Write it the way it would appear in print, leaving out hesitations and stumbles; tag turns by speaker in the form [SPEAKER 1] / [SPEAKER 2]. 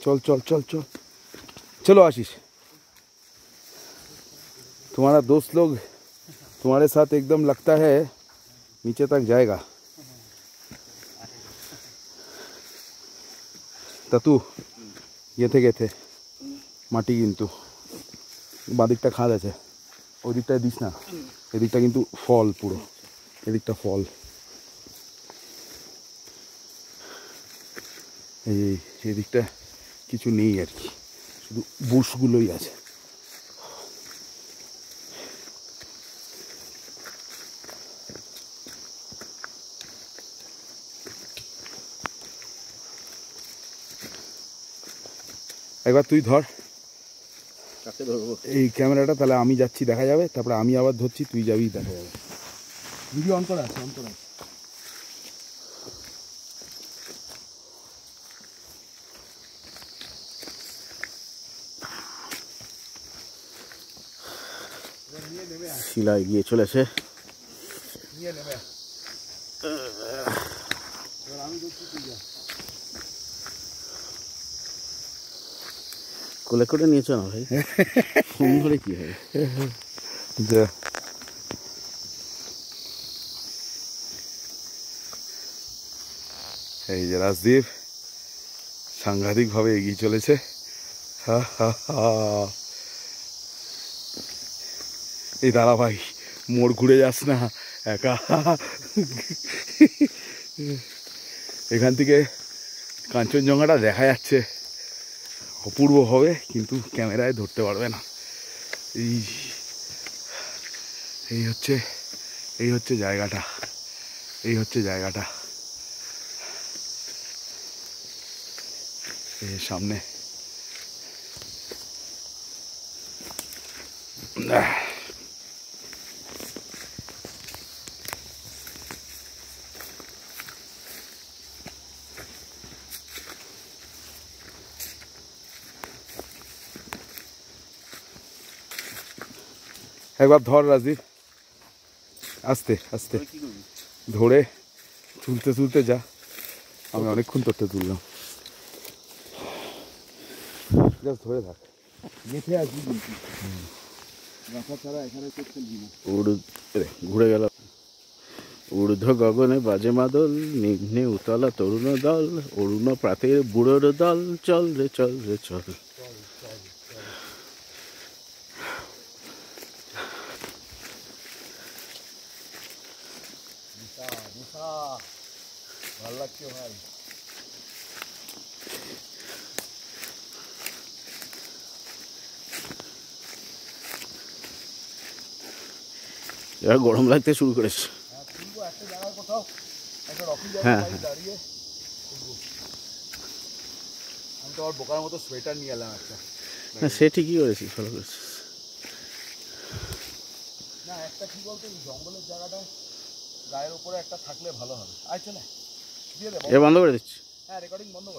[SPEAKER 1] चल चल चल चल चलो आशीष, तुम्हारा दोस्त लोग तुम्हारे साथ एकदम लगता है नीचे तक जाएगा। ततु ये थे माटी किन्तु बादिकटा खाद आछे ओई दिकटाय दिस ना, एदिकटा किन्तु फल पुरो, एदिकटा फल, এই দিকটা কিছু নেই আর কি, শুধু বুশগুলোই আছে। একবার তুই ধর এই ক্যামেরাটা, তাহলে আমি যাচ্ছি দেখা যাবে, তারপরে আমি আবার ধরছি তুই যাবি দেখা যাবে। ভিডিও অন করা আছে, অন করা আছে। শিলা এগিয়ে চলেছে। কোলে করে নিয়েছ না ভাই, ফোন ধরে কি হয়। এই যে রাজদীপ সাংঘাতিকভাবে এগিয়ে চলেছে। হা হা হা। এই দাঁড়া ভাই, মোড় ঘুরে যাস না একা। এখান থেকে কাঞ্চনজঙ্ঘাটা দেখা যাচ্ছে, অপূর্ব হবে, কিন্তু ক্যামেরায় ধরতে পারবে না। এই হচ্ছে জায়গাটা, এই হচ্ছে জায়গাটা। এই সামনে একবার ধর রাজদীপ, আস্তে আস্তে ধরে তুলতে তুলতে যা। আমি অনেকক্ষণ তোরতে তুললাম, জাস্ট ধরে থাক, মেঠে আসবি কিন্তু রাখা ছাড়া এখানে তো চলবি না। ঘুরে গেল। ঊর্ধ্ব গগনে বাজে মাদল, নিম্নে উতলা তরুণ দল, অরুণ প্রাতের বুড়োর দল, চল রে চল রে চল। ভাল লাগছে ভাই। এবার গরম লাগতে শুরু করেছে। হ্যাঁ আমি তো আর বোকার মতো সোয়েটার নিয়ে এলাম একটা। সে ঠিকই করেছিস, ভালো করেছিস। না একটা কি বলতো, জঙ্গলের জায়গাটা গায়ের উপরে একটা থাকলে ভালো হবে। আয় চলে দিয়ে দে, বন্ধ করে দিচ্ছি। হ্যাঁ রেকর্ডিং বন্ধ করে।